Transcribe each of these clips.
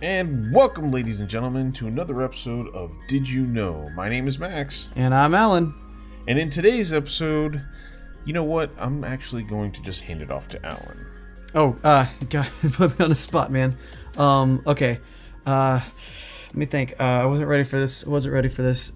And welcome, ladies and gentlemen, to another episode of Did You Know? My name is Max. And I'm Alan. And in today's episode, you know what? I'm actually going to just hand it off to Alan. Oh, God, put me on the spot, man. Okay. Let me think. I wasn't ready for this.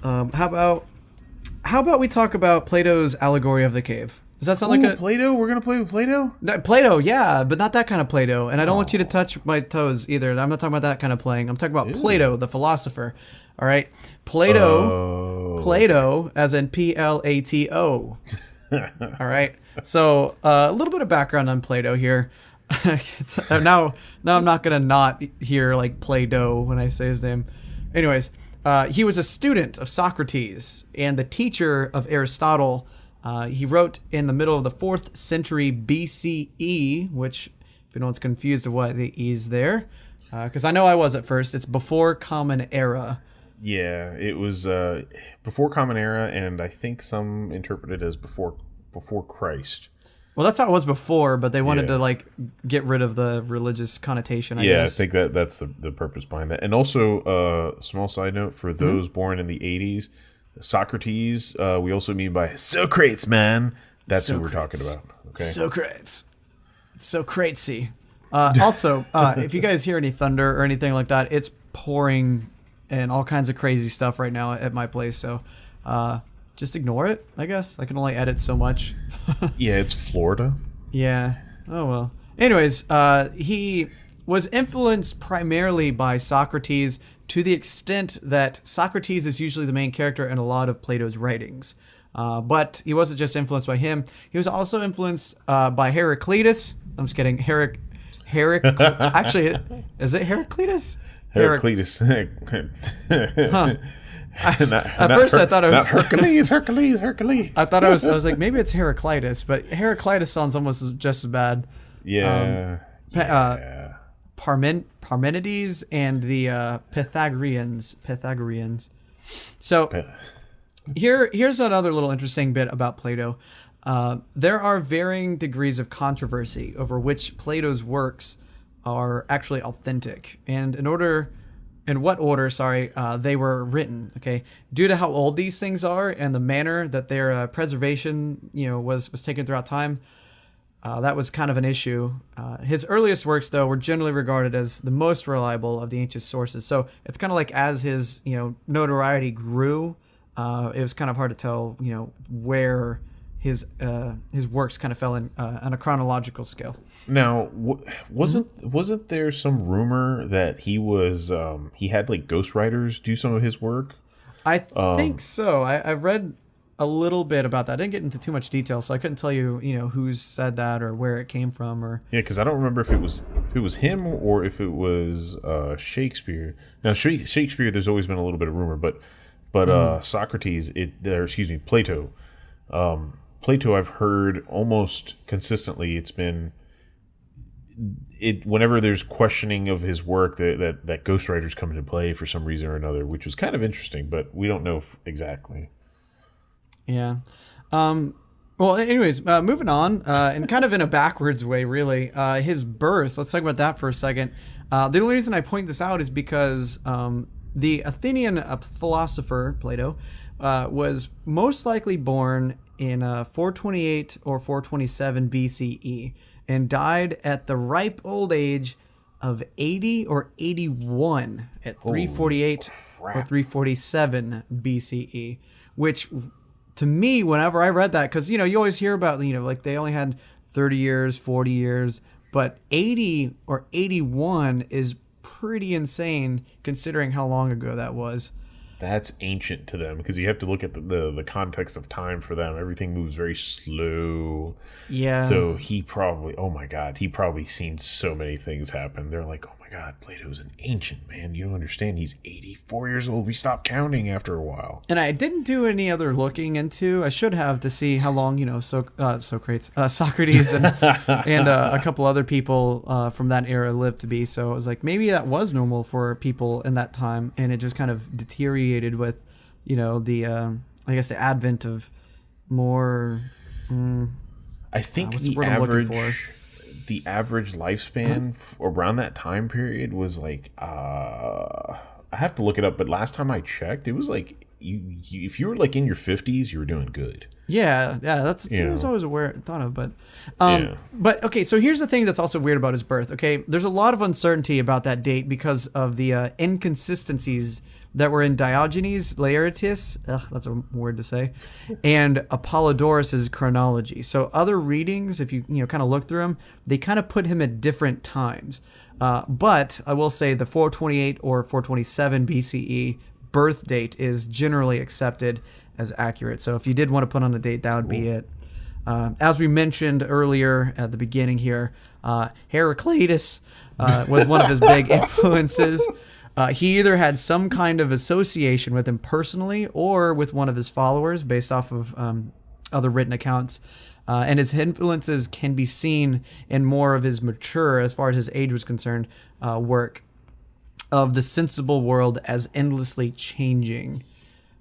How about we talk about Plato's Allegory of the Cave? Does that sound like a... Plato? We're going to play with Plato? Plato, yeah, but not that kind of Plato. And I don't want you to touch my toes either. I'm not talking about that kind of playing. I'm talking about Plato, the philosopher. All right? Plato, as in Plato. All right? So, a little bit of background on Plato here. now I'm not going to not hear, like, Play-Doh when I say his name. Anyways, he was a student of Socrates and the teacher of Aristotle. He wrote in the middle of the 4th century BCE, which, if anyone's confused of what the E's there, because I know I was at first, it's before Common Era. Yeah, it was before Common Era, and I think some interpret it as before Christ. Well, that's how it was before, but they wanted to, like, get rid of the religious connotation, I guess. I think that's the purpose behind that. And also, small side note, for those born in the 80s, Socrates, we also mean by Socrates, man. That's who we're talking about. Okay. Socrates. So crazy. Also, if you guys hear any thunder or anything like that, it's pouring and all kinds of crazy stuff right now at my place. So just ignore it, I guess. I can only edit so much. Yeah, it's Florida. Yeah. Oh, well. Anyways, he was influenced primarily by Socrates to the extent that Socrates is usually the main character in a lot of Plato's writings. But he wasn't just influenced by him. He was also influenced by Heraclitus. I'm just kidding. Actually, is it Heraclitus? Heraclitus. Huh. At first, I thought it was not Hercules. I thought I was like, maybe it's Heraclitus, but Heraclitus sounds almost just as bad. Yeah. Parmenides and the Pythagoreans. So here's another little interesting bit about Plato. There are varying degrees of controversy over which Plato's works are actually authentic, and in what order they were written. Okay, due to how old these things are and the manner that their preservation was taken throughout time. That was kind of an issue. His earliest works, though, were generally regarded as the most reliable of the ancient sources. So it's kind of like as his notoriety grew, it was kind of hard to tell where his works kind of fell in on a chronological scale. Now, wasn't there some rumor that he had like ghostwriters do some of his work? I think so. I've read a little bit about that. I didn't get into too much detail, so I couldn't tell you, who said that or where it came from, or because I don't remember if it was him or if it was Shakespeare. Now, Shakespeare, there's always been a little bit of rumor, but Socrates, Plato. Plato, I've heard almost consistently. It's been whenever there's questioning of his work that ghostwriters come into play for some reason or another, which was kind of interesting, but we don't know exactly. Yeah. Well, anyways, moving on, and kind of in a backwards way, really, his birth, let's talk about that for a second. The only reason I point this out is because the Athenian philosopher, Plato, was most likely born in 428 or 427 BCE and died at the ripe old age of 80 or 81 at 348 or 347 BCE, which... to me, whenever I read that, because, you always hear about, like they only had 30 years, 40 years, but 80 or 81 is pretty insane considering how long ago that was. That's ancient to them because you have to look at the context of time for them. Everything moves very slow. Yeah. So he probably seen so many things happen. They're like, oh my God, Plato's an ancient man. You don't understand. He's 84 years old. We stopped counting after a while. And I didn't do any other looking into. I should have to see how long Socrates and a couple other people from that era lived to be. So I was like, maybe that was normal for people in that time, and it just kind of deteriorated with, the I guess the advent of more. I think the average the average lifespan around that time period was like I have to look it up, but last time I checked, it was like you if you were like in your 50s, you were doing good. Yeah, that's I was always thought of, but Yeah. but okay, so here's the thing that's also weird about his birth. Okay, there's a lot of uncertainty about that date because of the inconsistencies that were in Diogenes Laertius, that's a word to say, and Apollodorus's chronology. So other readings, if you kind of look through them, they kind of put him at different times. But I will say the 428 or 427 BCE birth date is generally accepted as accurate. So if you did want to put on a date, that would be it. As we mentioned earlier at the beginning here, Heraclitus was one of his big influences. He either had some kind of association with him personally or with one of his followers based off of other written accounts. And his influences can be seen in more of his mature, as far as his age was concerned, work of the sensible world as endlessly changing.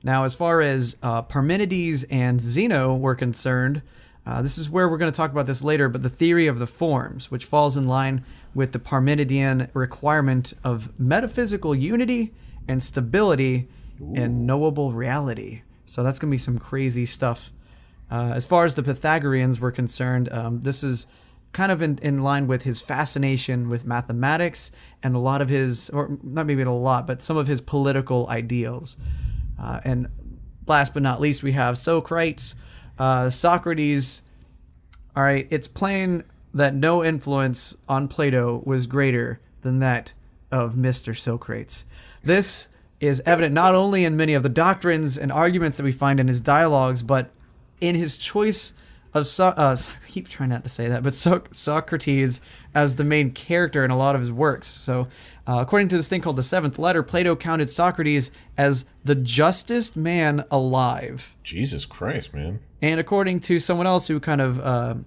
Now, as far as Parmenides and Zeno were concerned, this is where we're going to talk about this later, but the theory of the forms, which falls in line with the Parmenidean requirement of metaphysical unity and stability and knowable reality. So that's going to be some crazy stuff. As far as the Pythagoreans were concerned, this is kind of in line with his fascination with mathematics and a lot of his, or not maybe a lot, but some of his political ideals. And last but not least, we have Socrates, Socrates. All right, it's plain that no influence on Plato was greater than that of Mr. Socrates. This is evident not only in many of the doctrines and arguments that we find in his dialogues, but in his choice of I keep trying not to say that, but Socrates as the main character in a lot of his works. So according to this thing called the Seventh Letter, Plato counted Socrates as the justest man alive. Jesus Christ, man. And according to someone else who kind of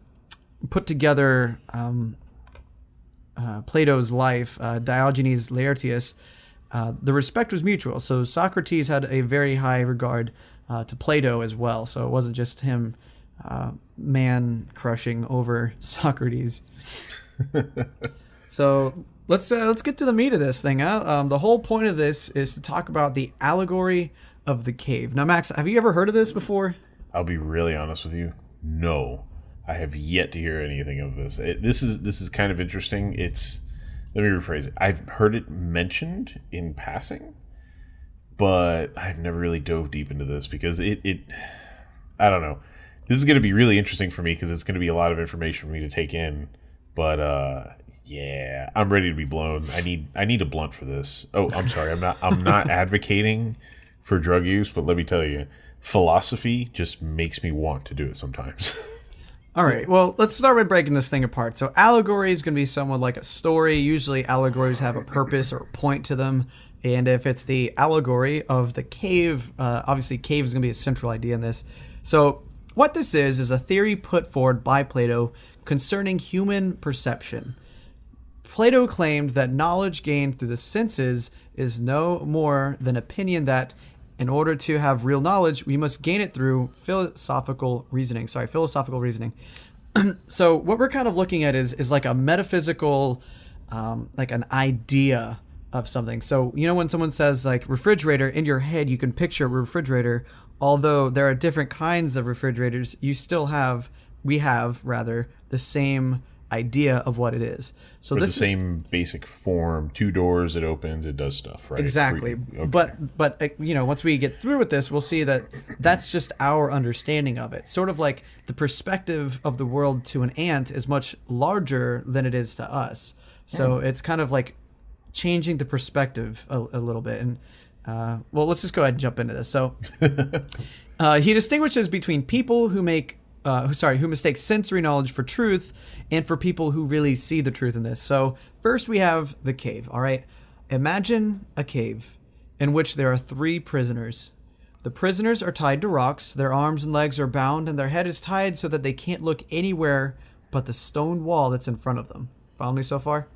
put together Plato's life, Diogenes Laertius, the respect was mutual. So Socrates had a very high regard to Plato as well. So it wasn't just him man crushing over Socrates. So let's get to the meat of this thing. The whole point of this is to talk about the allegory of the cave. Now, Max, have you ever heard of this before? I'll be really honest with you. No, I have yet to hear anything of this. This is kind of interesting. Let me rephrase it. I've heard it mentioned in passing, but I've never really dove deep into this because I don't know. This is going to be really interesting for me because it's going to be a lot of information for me to take in. But yeah, I'm ready to be blown. I need a blunt for this. Oh, I'm sorry. I'm not advocating for drug use, but let me tell you, philosophy just makes me want to do it sometimes. All right. Well, let's start by breaking this thing apart. So allegory is going to be somewhat like a story. Usually allegories have a purpose or a point to them. And if it's the allegory of the cave, obviously cave is going to be a central idea in this. So what this is a theory put forward by Plato concerning human perception. Plato claimed that knowledge gained through the senses is no more than opinion that in order to have real knowledge, we must gain it through philosophical reasoning. So what we're kind of looking at is like a metaphysical, like an idea of something. So, when someone says like refrigerator, in your head, you can picture a refrigerator. Although there are different kinds of refrigerators, we have the same idea of what it is. So or this the same basic form, 2 doors, it opens, it does stuff, right? Exactly. Okay. But once we get through with this, we'll see that that's just our understanding of it. Sort of like the perspective of the world to an ant is much larger than it is to us. So it's kind of like changing the perspective a little bit. And well, let's just go ahead and jump into this. So he distinguishes between people who mistake sensory knowledge for truth and for people who really see the truth in this. So first we have the cave, all right? Imagine a cave in which there are 3 prisoners. The prisoners are tied to rocks, their arms and legs are bound, and their head is tied so that they can't look anywhere but the stone wall that's in front of them. Follow me so far?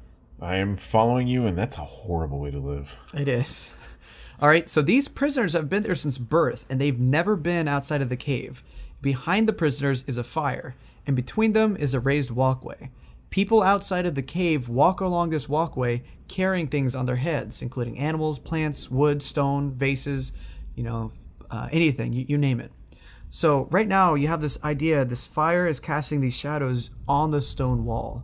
I am following you, and that's a horrible way to live. It is. All right, so these prisoners have been there since birth, and they've never been outside of the cave. Behind the prisoners is a fire, and between them is a raised walkway. People outside of the cave walk along this walkway carrying things on their heads, including animals, plants, wood, stone, vases, anything, you name it. So right now you have this idea, this fire is casting these shadows on the stone wall.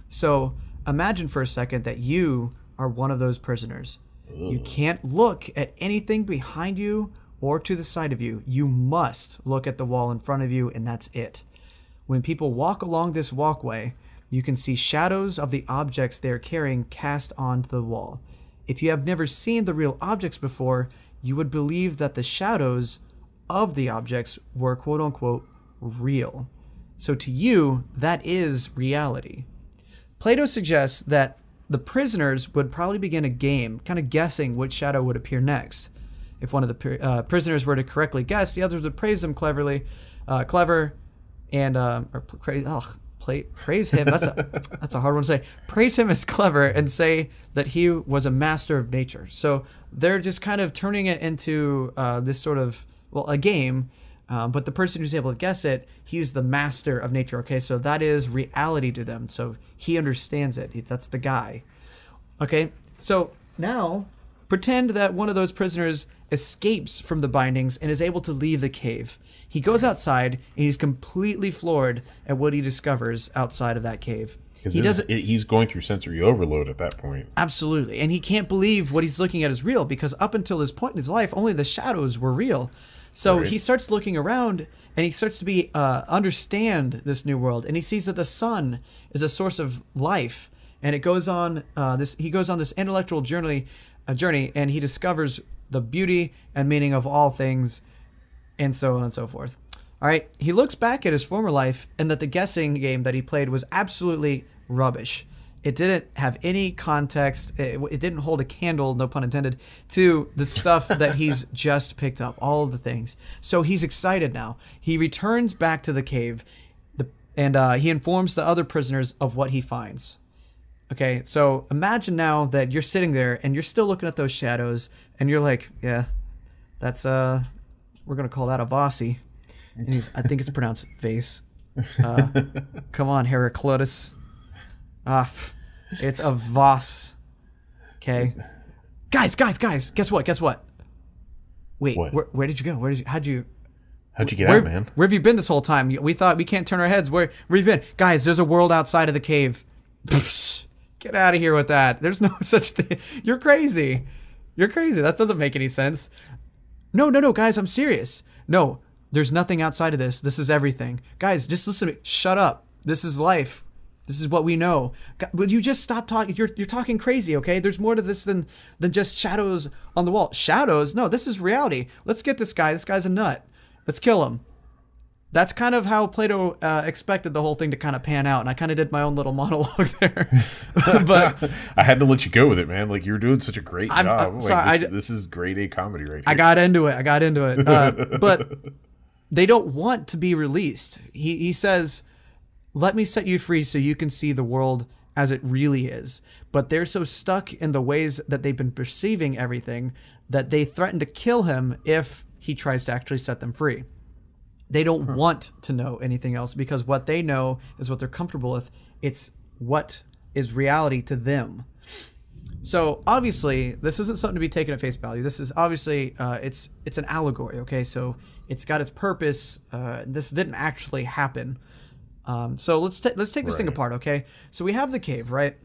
So imagine for a second that you are one of those prisoners. You can't look at anything behind you or to the side of you. You must look at the wall in front of you, and that's it. When people walk along this walkway, you can see shadows of the objects they're carrying cast onto the wall. If you have never seen the real objects before, you would believe that the shadows of the objects were quote-unquote real. So to you, that is reality. Plato suggests that the prisoners would probably begin a game, kind of guessing which shadow would appear next. If one of the prisoners were to correctly guess, the others would praise him clever, and praise him. That's a hard one to say. Praise him as clever and say that he was a master of nature. So they're just kind of turning it into this sort of a game. But the person who's able to guess it, he's the master of nature. Okay, so that is reality to them. So he understands it. That's the guy. Okay, so now pretend that one of those prisoners escapes from the bindings and is able to leave the cave. He goes outside and he's completely floored at what he discovers outside of that cave. He's going through sensory overload at that point. Absolutely, and he can't believe what he's looking at is real, because up until this point in his life, only the shadows were real. So He starts looking around and he starts to understand this new world, and he sees that the sun is a source of life, and it goes on he goes on this intellectual journey, and he discovers the beauty and meaning of all things, and so on and so forth. All right, he looks back at his former life and that the guessing game that he played was absolutely rubbish. It didn't have any context. It didn't hold a candle, no pun intended, to the stuff that he's just picked up, all of the things. So he's excited now. He returns back to the cave, and he informs the other prisoners of what he finds. Okay, so imagine now that you're sitting there and you're still looking at those shadows, and you're like, yeah, that's, we're going to call that a Vossi. And I think it's pronounced vase. Come on, Heraclitus. It's a Voss. Okay. Guys, guess what? Wait, what? Where did you go? How'd you get out, man? Where have you been this whole time? We thought we can't turn our heads. Where have you been? Guys, there's a world outside of the cave. Get out of here with that. There's no such thing. You're crazy. That doesn't make any sense. No, guys, I'm serious. No, there's nothing outside of this. This is everything. Guys, just listen to me. Shut up. This is life. This is what we know. Would you just stop talking? You're talking crazy, okay? There's more to this than just shadows on the wall. Shadows? No, this is reality. Let's get this guy. This guy's a nut. Let's kill him. That's kind of how Plato expected the whole thing to kind of pan out, and I kind of did my own little monologue there. But I had to let you go with it, man. Like, you're doing such a great job. I'm sorry. This is grade A comedy right here. I got into it. But they don't want to be released. He says, let me set you free so you can see the world as it really is. But they're so stuck in the ways that they've been perceiving everything that they threaten to kill him if he tries to actually set them free. They don't want to know anything else, because what they know is what they're comfortable with. It's what is reality to them. So obviously, this isn't something to be taken at face value. This is obviously, it's an allegory, okay? So it's got its purpose. This didn't actually happen. So let's take this thing apart, okay? So we have the cave, right?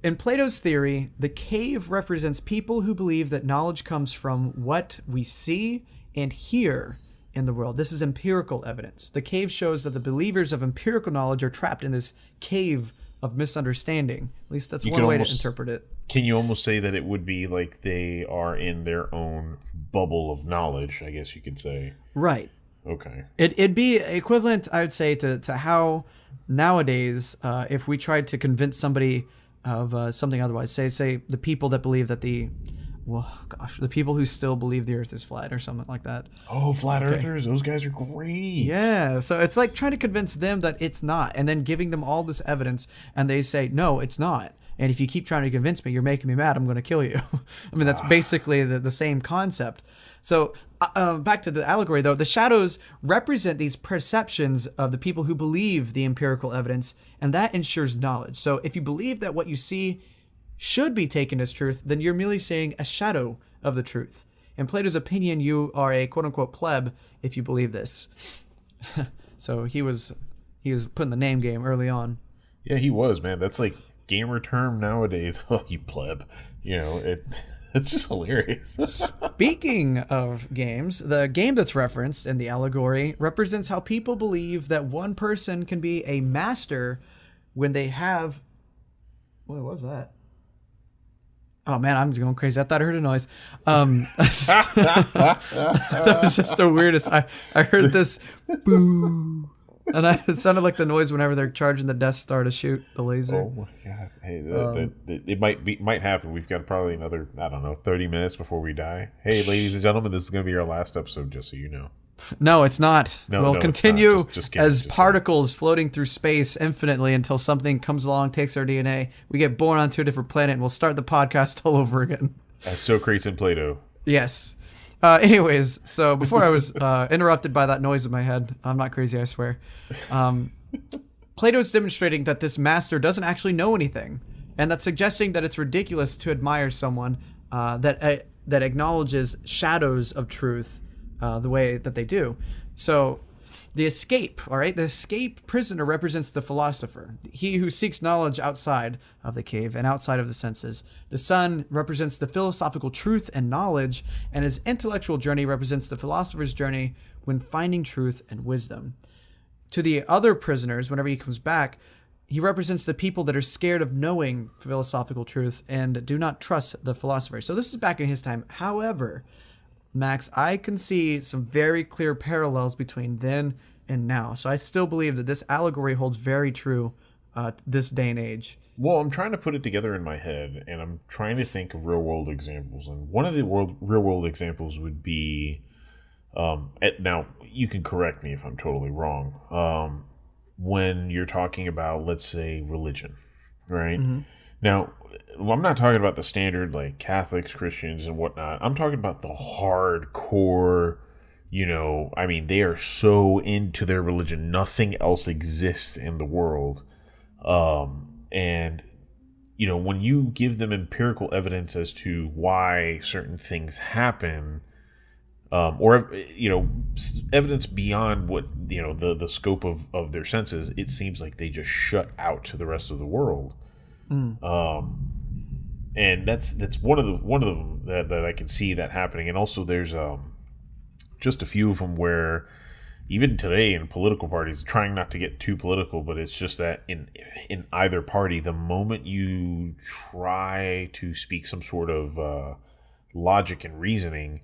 In Plato's theory, the cave represents people who believe that knowledge comes from what we see and hear in the world. This is empirical evidence. The cave shows that the believers of empirical knowledge are trapped in this cave of misunderstanding. At least that's one way to interpret it. Can you almost say that it would be like they are in their own bubble of knowledge, I guess you could say? Right. Okay. It'd be equivalent, I would say, to how nowadays, if we tried to convince somebody of something otherwise, say the people that believe that the people who still believe the earth is flat or something like that. Oh, flat earthers, those guys are great. Yeah, so it's like trying to convince them that it's not, and then giving them all this evidence, and they say, no, it's not. And if you keep trying to convince me, you're making me mad, I'm going to kill you. I mean, that's basically the same concept. So back to the allegory, though, the shadows represent these perceptions of the people who believe the empirical evidence, and that ensures knowledge. So if you believe that what you see should be taken as truth, then you're merely saying a shadow of the truth. In Plato's opinion, you are a quote-unquote pleb if you believe this. So he was putting the name game early on. Yeah, he was, man. That's like gamer term nowadays. Oh, you pleb. It's just hilarious. Speaking of games, the game that's referenced in the allegory represents how people believe that one person can be a master when they have... What was that? Oh man, I'm going crazy. I thought I heard a noise. That was just the weirdest. I heard this boo. And it sounded like the noise whenever they're charging the Death Star to shoot the laser. Oh my god! Hey, it might happen. We've got probably another 30 minutes before we die. Hey, ladies and gentlemen, this is going to be our last episode, just so you know. No, it's not. We'll continue just kidding, as particles floating through space infinitely until something comes along, takes our DNA. We get born onto a different planet, and we'll start the podcast all over again. As Socrates and Plato. Yes. Anyways, so before I was interrupted by that noise in my head, I'm not crazy, I swear. Plato's demonstrating that this master doesn't actually know anything, and that's suggesting that it's ridiculous to admire someone that acknowledges shadows of truth the way that they do. So the escape prisoner represents the philosopher, he who seeks knowledge outside of the cave and outside of the senses. The sun represents the philosophical truth and knowledge, and his intellectual journey represents the philosopher's journey when finding truth and wisdom. To the other prisoners, whenever he comes back, he represents the people that are scared of knowing philosophical truths and do not trust the philosopher. So this is back in his time. However, Max, I can see some very clear parallels between then and now. So I still believe that this allegory holds very true this day and age. Well, I'm trying to put it together in my head, and I'm trying to think of real-world examples. And one of the real-world examples would be, now, you can correct me if I'm totally wrong, when you're talking about, let's say, religion, right? Mm-hmm. Now, I'm not talking about the standard, like, Catholics, Christians, and whatnot. I'm talking about the hardcore, they are so into their religion. Nothing else exists in the world. And, when you give them empirical evidence as to why certain things happen, or evidence beyond what, the scope of their senses, it seems like they just shut out to the rest of the world. And that's one of them that I can see that happening. And also there's just a few of them where even today in political parties, trying not to get too political, but it's just that in either party, the moment you try to speak some sort of logic and reasoning,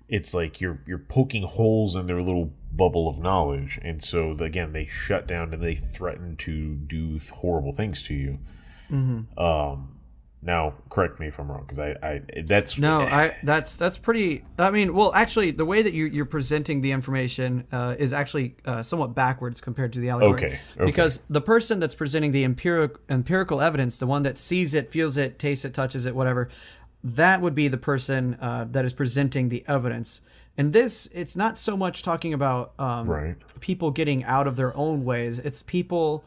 it's like you're poking holes in their little bubble of knowledge. And so again, they shut down and they threaten to do horrible things to you. Mm-hmm. Now, correct me if I'm wrong, because that's pretty. I mean, well, actually, the way that you're presenting the information is actually somewhat backwards compared to the allegory. Okay. Because the person that's presenting the empirical evidence, the one that sees it, feels it, tastes it, touches it, whatever, that would be the person that is presenting the evidence. And this, it's not so much talking about people getting out of their own ways. It's people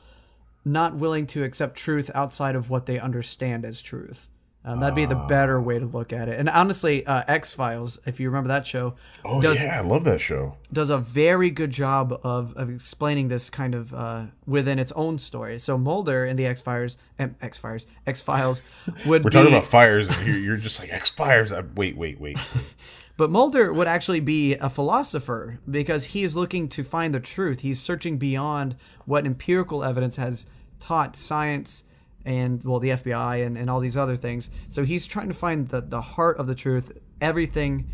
not willing to accept truth outside of what they understand as truth. That'd be the better way to look at it. And honestly, X-Files, if you remember that show. Oh, I love that show. Does a very good job of explaining this kind of within its own story. So Mulder in the X-Files would We're talking about fires, and you're just like, X-Files. Wait. But Mulder would actually be a philosopher because he's looking to find the truth. He's searching beyond what empirical evidence has taught science and, well, the FBI and all these other things. So he's trying to find the heart of the truth. Everything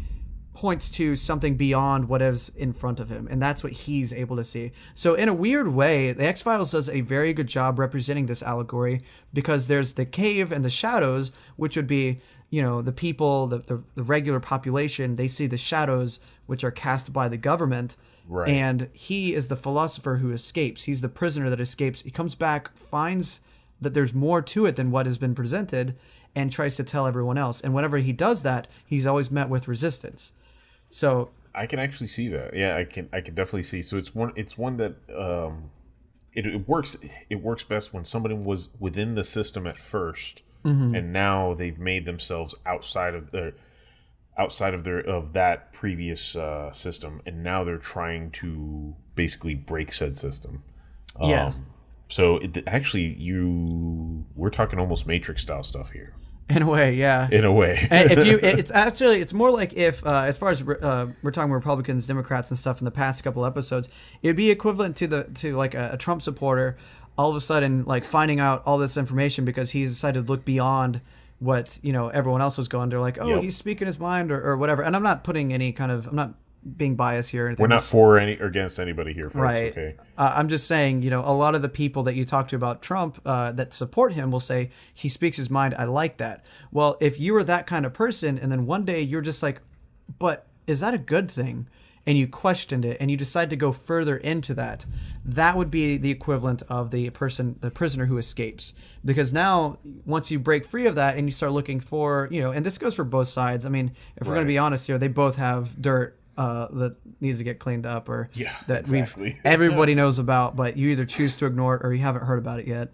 points to something beyond what is in front of him, and that's what he's able to see. So in a weird way, the X-Files does a very good job representing this allegory because there's the cave and the shadows, which would be, the people, the regular population. They see the shadows, which are cast by the government. Right. And he is the philosopher who escapes. He's the prisoner that escapes. He comes back, finds that there's more to it than what has been presented, and tries to tell everyone else. And whenever he does that, he's always met with resistance. So I can actually see that. Yeah, I can definitely see. So it's one that it works best when somebody was within the system at first, and now they've made themselves outside of that previous system, and now they're trying to basically break said system. Yeah. So we're talking almost Matrix style stuff here. In a way, yeah. In a way. And it's more like if, as far as we're talking Republicans, Democrats, and stuff in the past couple episodes, it'd be equivalent to like a Trump supporter, all of a sudden like finding out all this information because he's decided to look beyond what everyone else was going. They're like, oh, he's speaking his mind or whatever. And I'm not putting any kind of, I'm not being biased here or anything. We're not for any or against anybody here, folks. Right. Okay. I'm just saying, a lot of the people that you talk to about Trump that support him will say he speaks his mind. I like that. Well, if you were that kind of person, and then one day you're just like, but is that a good thing? And you questioned it, and you decide to go further into that, that would be the equivalent of the prisoner who escapes. Because now, once you break free of that and you start looking for, and this goes for both sides. I mean, if we're going to be honest here, they both have dirt that needs to get cleaned up, or that exactly. everybody knows about, but you either choose to ignore it or you haven't heard about it yet.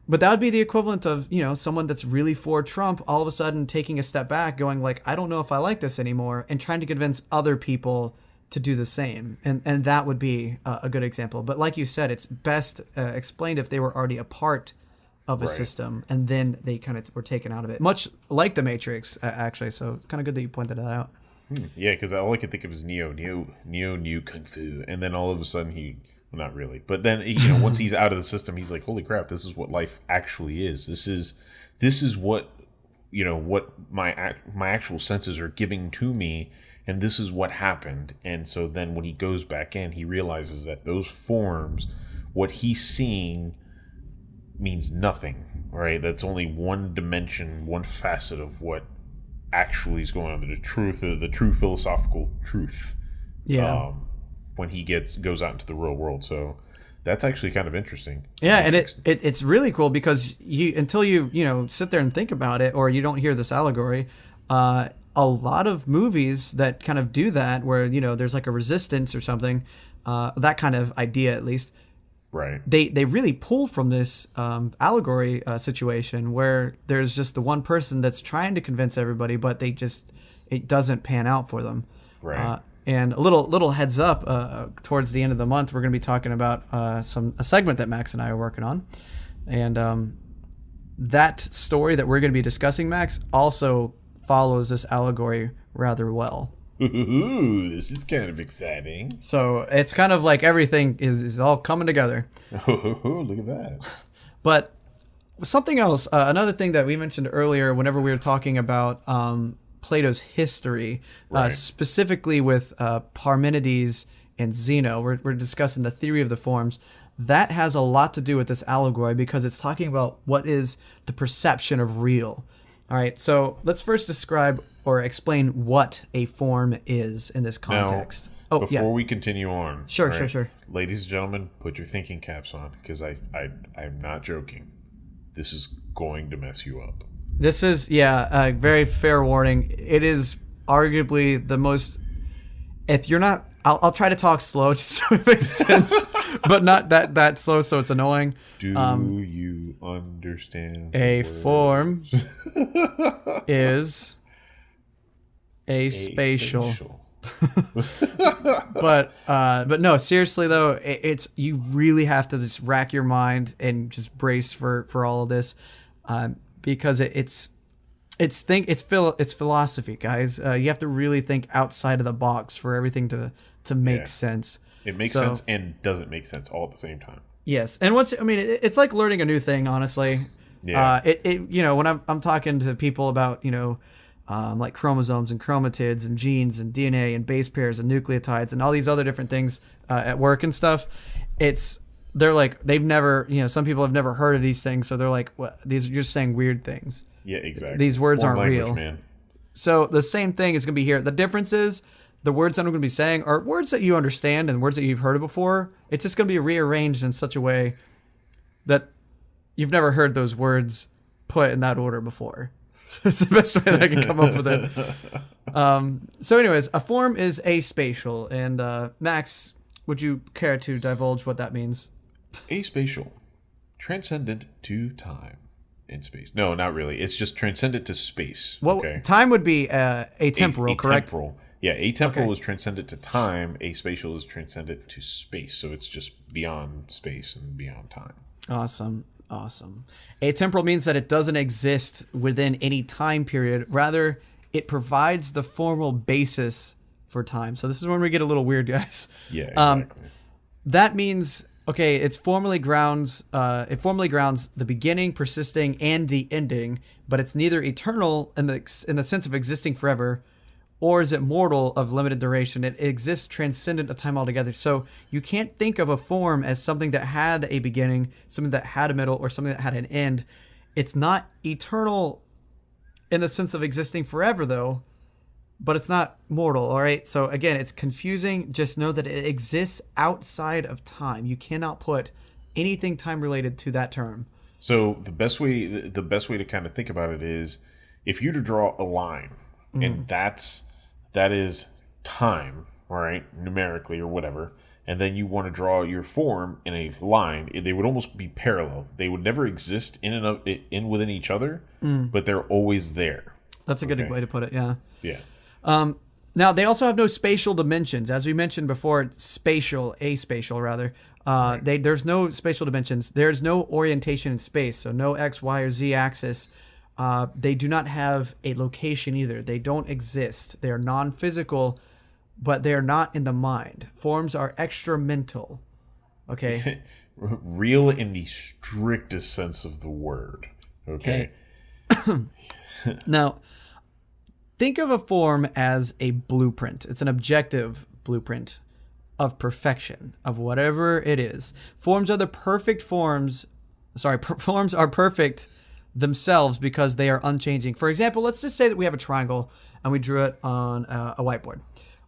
But that would be the equivalent of someone that's really for Trump all of a sudden taking a step back, going like, I don't know if I like this anymore, and trying to convince other people to do the same. And that would be a good example. But like you said, it's best explained if they were already a part of a system, and then they kind of were taken out of it, much like the Matrix, actually. So it's kind of good that you pointed that out. Yeah, because all I could think of is Neo knew Kung Fu, and then all of a sudden well, not really, but then once he's out of the system, he's like, holy crap, this is what life actually is. This is what what my actual senses are giving to me, and this is what happened. And so then when he goes back in, he realizes that those forms, what he's seeing, means nothing. Right? That's only one dimension, one facet of what actually is going on, the true philosophical truth. When he goes out into the real world. So that's actually kind of interesting. Yeah, and it's really cool because until you sit there and think about it, or you don't hear this allegory, a lot of movies that kind of do that, where there's like a resistance or something, that kind of idea at least. Right. They really pull from this allegory situation where there's just the one person that's trying to convince everybody, but it doesn't pan out for them. Right. And a little heads up, towards the end of the month, we're going to be talking about a segment that Max and I are working on, and that story that we're going to be discussing, Max, also follows this allegory rather well. Ooh, this is kind of exciting. So it's kind of like everything is all coming together. Oh, look at that. But something else, another thing that we mentioned earlier, whenever we were talking about Plato's history, specifically with Parmenides and Zeno, we're discussing the theory of the forms. That has a lot to do with this allegory because it's talking about what is the perception of real. All right, so let's first describe or explain what a form is in this context. Now, before we continue on, sure. Ladies and gentlemen, put your thinking caps on, because I'm not joking. This is going to mess you up. This is, a very fair warning. It is arguably the most, if you're not, I'll try to talk slow just so it makes sense, but not that slow so it's annoying. Do you understand? A form is a spatial. But no, seriously though, it's you really have to just rack your mind and just brace for all of this, because it's philosophy, guys. You have to really think outside of the box for everything to make sense. It makes sense and doesn't make sense all at the same time. Yes, and it's like learning a new thing, honestly. Yeah. When I'm talking to people about like chromosomes and chromatids and genes and DNA and base pairs and nucleotides and all these other different things at work and stuff, they're like, they've never, some people have never heard of these things, so they're like, what? These are just saying weird things. Yeah, exactly. These words aren't real. Man. So the same thing is going to be here. The difference is the words that I'm going to be saying are words that you understand and words that you've heard of before. It's just going to be rearranged in such a way that you've never heard those words put in that order before. That's the best way that I can come up with it. So anyways, a form is aspatial. And Max, would you care to divulge what that means? Aspatial. Transcendent to time and space. No, not really. It's just transcendent to space. Well, okay? time would be atemporal, correct? Atemporal. Yeah, atemporal is transcendent to time. Aspatial is transcendent to space. So it's just beyond space and beyond time. Awesome. Atemporal means that it doesn't exist within any time period. Rather, it provides the formal basis for time. So this is when we get a little weird, guys. Yeah, exactly. That means, okay, it formally grounds the beginning, persisting, and the ending, but it's neither eternal in the sense of existing forever, or is it mortal of limited duration. It exists transcendent of time altogether. So you can't think of a form as something that had a beginning, something that had a middle, or something that had an end. It's not eternal in the sense of existing forever, though, but it's not mortal, all right? So again, it's confusing. Just know that it exists outside of time. You cannot put anything time-related to that term. So the best way to kind of think about it is, if you to draw a line, and that is time, all right, numerically or whatever, and then you want to draw your form in a line, they would almost be parallel. They would never exist within each other, but they're always there. That's a good way to put it, yeah. Yeah. Now, they also have no spatial dimensions. As we mentioned before, aspatial rather. There's no spatial dimensions. There's no orientation in space, so no X, Y, or Z axis. They do not have a location either. They don't exist. They are non-physical, but they are not in the mind. Forms are extra-mental. Okay? Real in the strictest sense of the word. Okay. Now, think of a form as a blueprint. It's an objective blueprint of perfection, of whatever it is. Forms are the perfect forms. Forms are perfect themselves because they are unchanging. For example, let's just say that we have a triangle and we drew it on a whiteboard.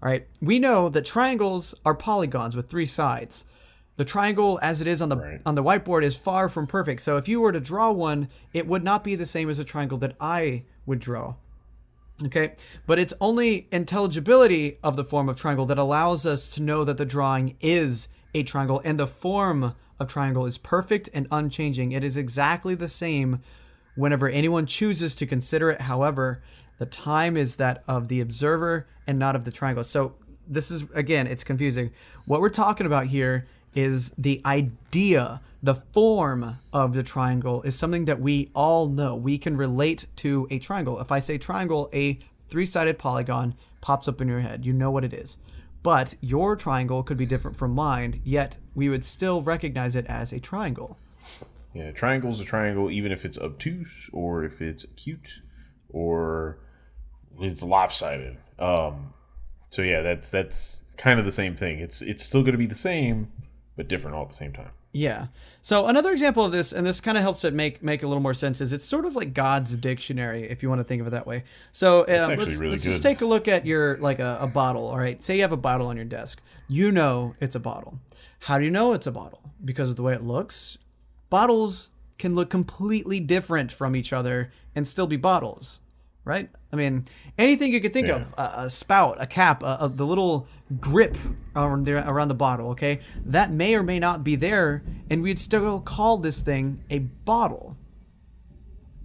All right. We know that triangles are polygons with 3 sides. The triangle as it is on the whiteboard is far from perfect. So if you were to draw one, it would not be the same as a triangle that I would draw. Okay, but it's only intelligibility of the form of triangle that allows us to know that the drawing is a triangle, and the form of triangle is perfect and unchanging. It is exactly the same whenever anyone chooses to consider it. However, the time is that of the observer and not of the triangle. So this is, again, it's confusing. What we're talking about here is the idea, the form of the triangle is something that we all know. We can relate to a triangle. If I say triangle, a 3-sided polygon pops up in your head. You know what it is. But your triangle could be different from mine, yet we would still recognize it as a triangle. Yeah, triangle's a triangle, even if it's obtuse or if it's acute or it's lopsided. So yeah, that's kind of the same thing. It's still going to be the same, but different all at the same time. Yeah. So another example of this, and this kind of helps it make a little more sense, is it's sort of like God's dictionary, if you want to think of it that way. So let's just take a look at your, like a bottle. All right. Say you have a bottle on your desk. You know it's a bottle. How do you know it's a bottle? Because of the way it looks. Bottles can look completely different from each other and still be bottles, right? I mean, anything you could think of, a spout, a cap, the little grip around the bottle, okay? That may or may not be there, and we'd still call this thing a bottle.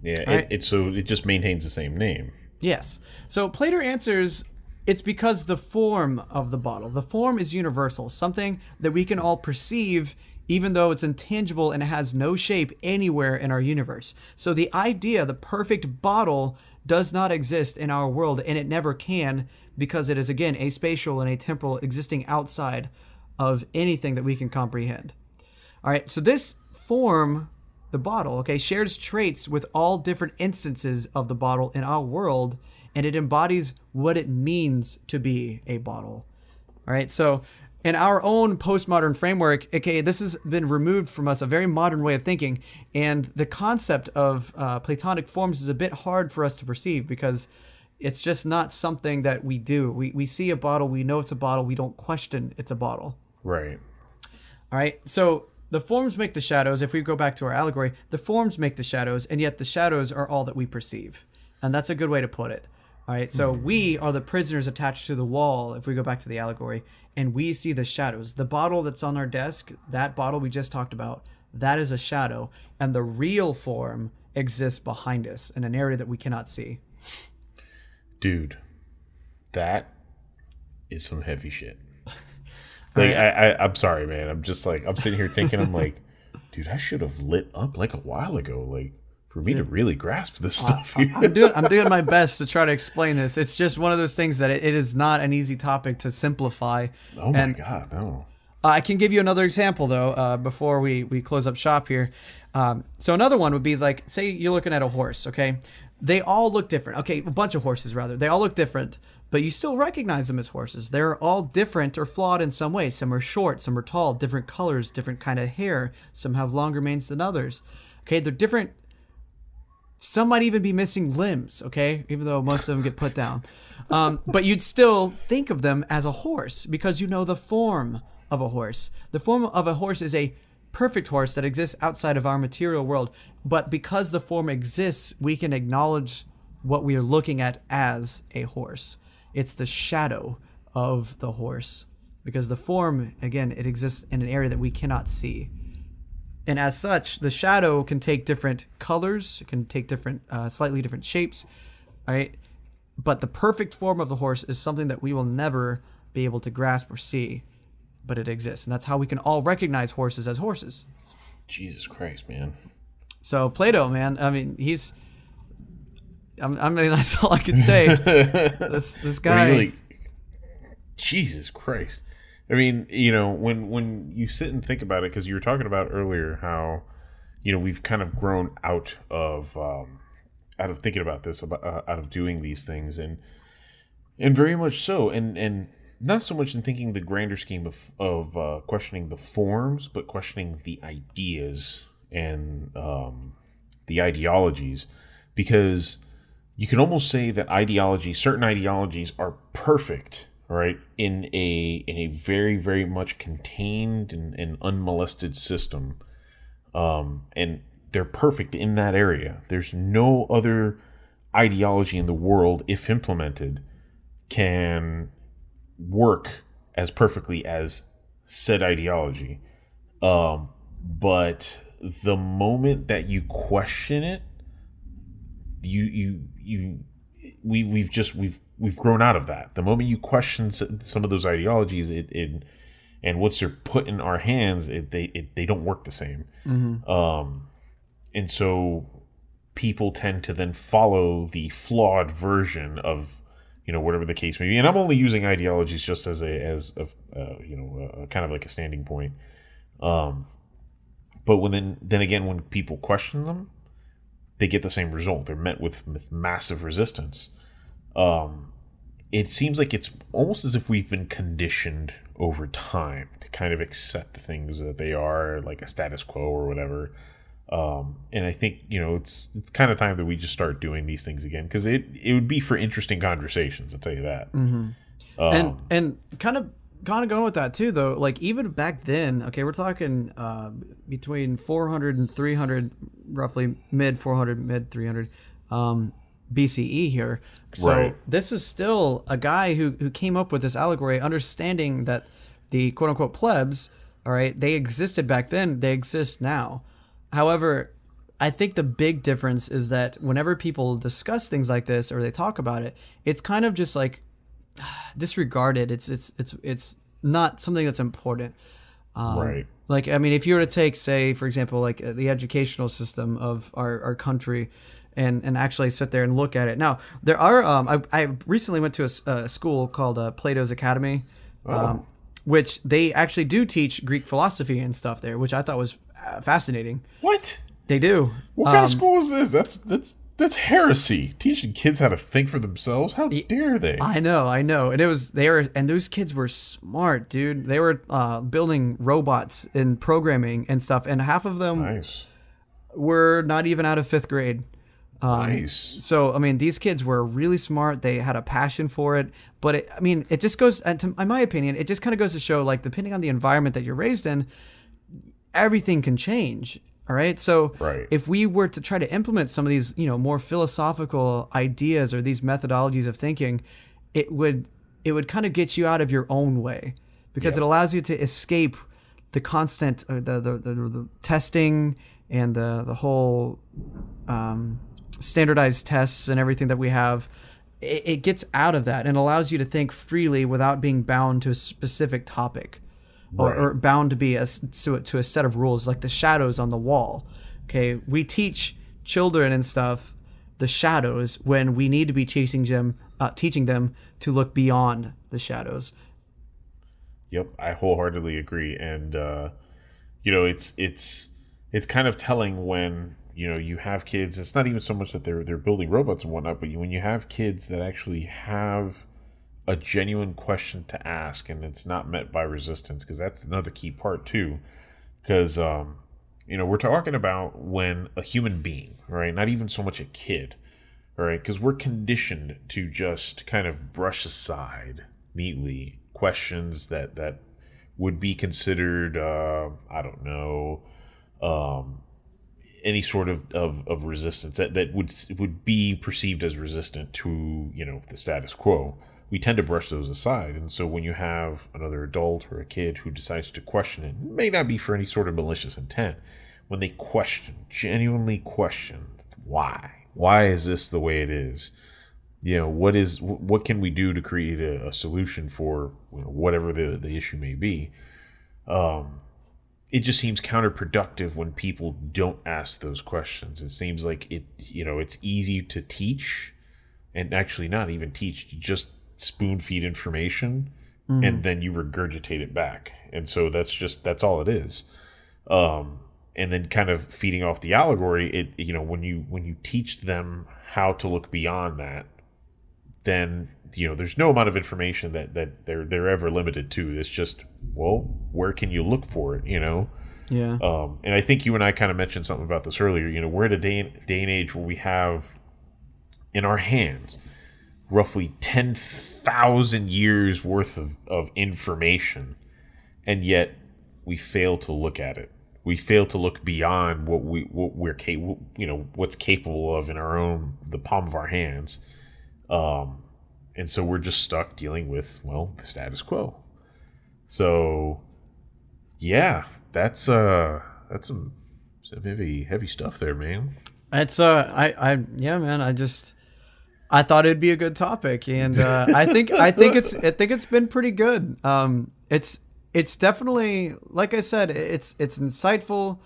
Yeah, right? it just maintains the same name. Yes. So Plato answers, it's because the form of the bottle. The form is universal, something that we can all perceive even though it's intangible and it has no shape anywhere in our universe. So the idea, the perfect bottle, does not exist in our world, and it never can, because it is, again, aspatial and atemporal, existing outside of anything that we can comprehend. All right, so this form, the bottle, okay, shares traits with all different instances of the bottle in our world, and it embodies what it means to be a bottle. All right, so in our own postmodern framework, okay, this has been removed from us, a very modern way of thinking, and the concept of Platonic forms is a bit hard for us to perceive because it's just not something that we do. We see a bottle, we know it's a bottle, we don't question it's a bottle. Right. All right, so the forms make the shadows. If we go back to our allegory, the forms make the shadows, and yet the shadows are all that we perceive. And that's a good way to put it. All right. So we are the prisoners attached to the wall, if we go back to the allegory, and we see the shadows. The bottle that's on our desk, that bottle we just talked about, that is a shadow. And the real form exists behind us in an area that we cannot see. Dude, that is some heavy shit. Like, I'm sorry, man. I'm just like, I'm sitting here thinking, I'm like, dude, I should have lit up like a while ago, like, for me to really grasp this stuff here. I'm doing my best to try to explain this. It's just one of those things that it is not an easy topic to simplify. Oh my God, no. I can give you another example, though, before we close up shop here. So another one would be like, say you're looking at a horse, okay? They all look different. Okay, a bunch of horses, rather. They all look different, but you still recognize them as horses. They're all different or flawed in some way. Some are short, some are tall, different colors, different kind of hair. Some have longer manes than others. Okay, they're different. Some might even be missing limbs, okay? Even though most of them get put down. But you'd still think of them as a horse because you know the form of a horse. The form of a horse is a perfect horse that exists outside of our material world. But because the form exists, we can acknowledge what we are looking at as a horse. It's the shadow of the horse. Because the form, again, it exists in an area that we cannot see. And as such, the shadow can take different colors, it can take different, slightly different shapes, right? But the perfect form of the horse is something that we will never be able to grasp or see, but it exists. And that's how we can all recognize horses as horses. Jesus Christ, man. So Plato, man, I mean, I mean, that's all I could say. This guy. Really, Jesus Christ. I mean, you know, when you sit and think about it, because you were talking about earlier how, you know, we've kind of grown out of thinking about this, out of doing these things, and very much so, and not so much in thinking the grander scheme of questioning the forms, but questioning the ideas and the ideologies, because you can almost say that certain ideologies are perfect. Right, in a very, very much contained and unmolested system, and they're perfect in that area. There's no other ideology in the world, if implemented, can work as perfectly as said ideology. But the moment that you question it, we've grown out of that. The moment you question some of those ideologies, and once they're put in our hands, they don't work the same. Mm-hmm. And so people tend to then follow the flawed version of, you know, whatever the case may be. And I'm only using ideologies just as kind of like a standing point. But when people question them, they get the same result. They're met with massive resistance. It seems like it's almost as if we've been conditioned over time to kind of accept things that they are, like a status quo or whatever. And I think, you know, it's kind of time that we just start doing these things again, because it would be for interesting conversations, I'll tell you that. Mm-hmm. And kind of going with that too, though, like even back then, okay, we're talking between 400 and 300, roughly mid 400, mid 300 BCE here. So right. This is still a guy who came up with this allegory, understanding that the quote unquote plebs, all right, they existed back then, they exist now. However, I think the big difference is that whenever people discuss things like this or they talk about it, it's kind of just like disregarded. It's not something that's important. Right. Like, I mean, if you were to take, say, for example, like the educational system of our country, and actually sit there and look at it. Now, there are, I recently went to a school called Plato's Academy, which they actually do teach Greek philosophy and stuff there, which I thought was fascinating. What? They do. What kind of school is this? That's heresy. Teaching kids how to think for themselves? How dare they? I know. And those kids were smart, dude. They were building robots and programming and stuff, and half of them were not even out of 5th grade. Nice. So, I mean, these kids were really smart. They had a passion for it. But, it just goes, in my opinion, it just kind of goes to show, like, depending on the environment that you're raised in, everything can change. All right. So Right. if we were to try to implement some of these, more philosophical ideas or these methodologies of thinking, it would kind of get you out of your own way, because it allows you to escape the constant the testing and the whole standardized tests and everything that we have. It gets out of that and allows you to think freely without being bound to a specific topic. Or bound to be to a set of rules, like the shadows on the wall. Okay, we teach children and stuff the shadows when we need to be teaching them to look beyond the shadows. Yep, I wholeheartedly agree, and it's kind of telling when you have kids. It's not even so much that they're building robots and whatnot, but when you have kids that actually have a genuine question to ask, and it's not met by resistance, because that's another key part too. Because we're talking about when a human being, right, not even so much a kid, right, because we're conditioned to just kind of brush aside neatly questions that would be considered I don't know, any sort of resistance that would be perceived as resistant to the status quo. We tend to brush those aside. And so when you have another adult or a kid who decides to question it may not be for any sort of malicious intent. When they genuinely question, why is this the way it is? What can we do to create a solution for whatever the issue may be? It just seems counterproductive when people don't ask those questions. It seems like it's easy to teach, and actually not even teach, just spoon feed information, and then you regurgitate it back, and so that's all it is. And then kind of feeding off the allegory, when you teach them how to look beyond that, then there's no amount of information that they're ever limited to. It's just, well, where can you look for it? Yeah. And I think you and I kind of mentioned something about this earlier. We're at a day and age where we have in our hands roughly 10,000 years worth of information, and yet we fail to look at it. We fail to look beyond we're capable, what's capable of in the palm of our hands. And so we're just stuck dealing with, the status quo. So yeah, that's some heavy stuff there, man. It's man, I thought it'd be a good topic, and I think it's been pretty good. It's definitely, like I said, it's insightful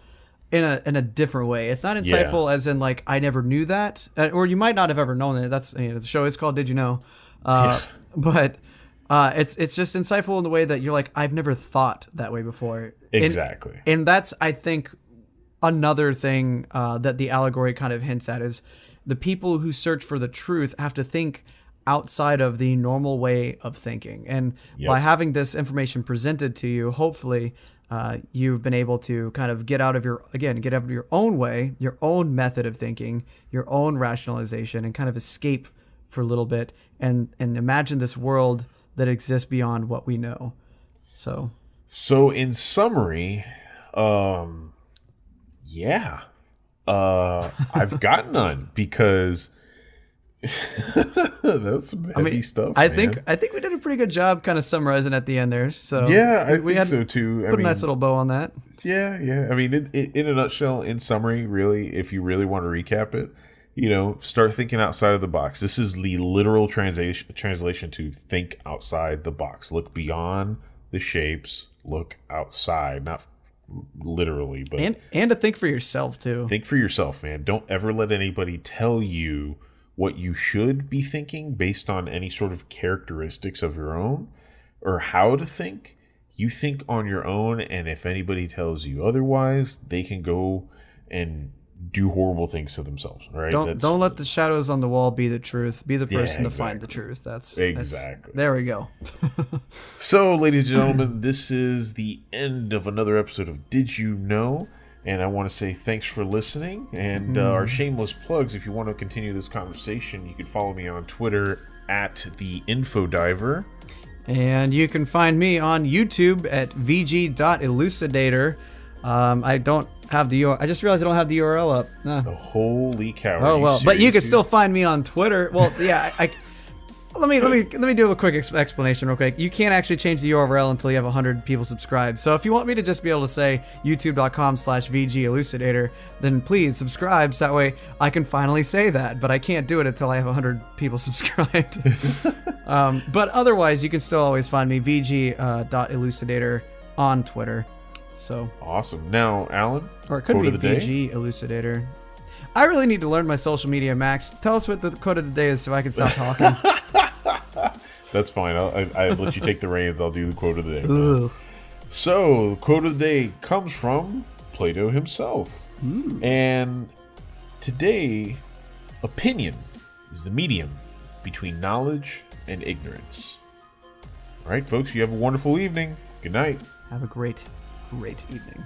in a different way. It's not insightful as in like I never knew that, or you might not have ever known it. That's the show is called Did You Know? But it's just insightful in the way that you're like, I've never thought that way before. Exactly. And that's, I think, another thing that the allegory kind of hints at is the people who search for the truth have to think outside of the normal way of thinking. And by having this information presented to you, hopefully you've been able to kind of get out of your own way, your own method of thinking, your own rationalization, and kind of escape for a little bit and imagine this world that exists beyond what we know. So in summary, I've got none, because that's some heavy stuff. I think we did a pretty good job kind of summarizing at the end there. So yeah, I think so too. Put a nice little bow on that. Yeah. I mean, in a nutshell, in summary, really, if you really want to recap it, start thinking outside of the box. This is the literal translation to think outside the box. Look beyond the shapes. Look outside, not literally, but and to think for yourself too. Think for yourself, man. Don't ever let anybody tell you what you should be thinking based on any sort of characteristics of your own or how to think. You think on your own, and if anybody tells you otherwise, they can go and do horrible things to themselves. Right? Don't let the shadows on the wall be the truth. Be the person to find the truth. That's there we go. So, ladies and gentlemen, this is the end of another episode of Did You Know? And I want to say thanks for listening. And our shameless plugs, if you want to continue this conversation, you can follow me on Twitter at @TheInfoDiver. And you can find me on YouTube at VG.Elucidator. I don't have the URL. I just realized I don't have the URL up. Holy cow! Oh well, but you could still find me on Twitter. Well, yeah, let me do a quick explanation real quick. You can't actually change the URL until you have 100 people subscribed. So if you want me to just be able to say youtube.com/VGElucidator, then please subscribe. So that way I can finally say that. But I can't do it until I have 100 people subscribed. But otherwise, you can still always find me VG.Elucidator on Twitter. So awesome. Now, Alan, or it could be VGElucidator. I really need to learn my social media, Max. Tell us what the quote of the day is so I can stop talking. That's fine. I'll let you take the reins. I'll do the quote of the day. So, the quote of the day comes from Plato himself. And today, opinion is the medium between knowledge and ignorance. All right, folks, you have a wonderful evening. Good night. Have a great evening.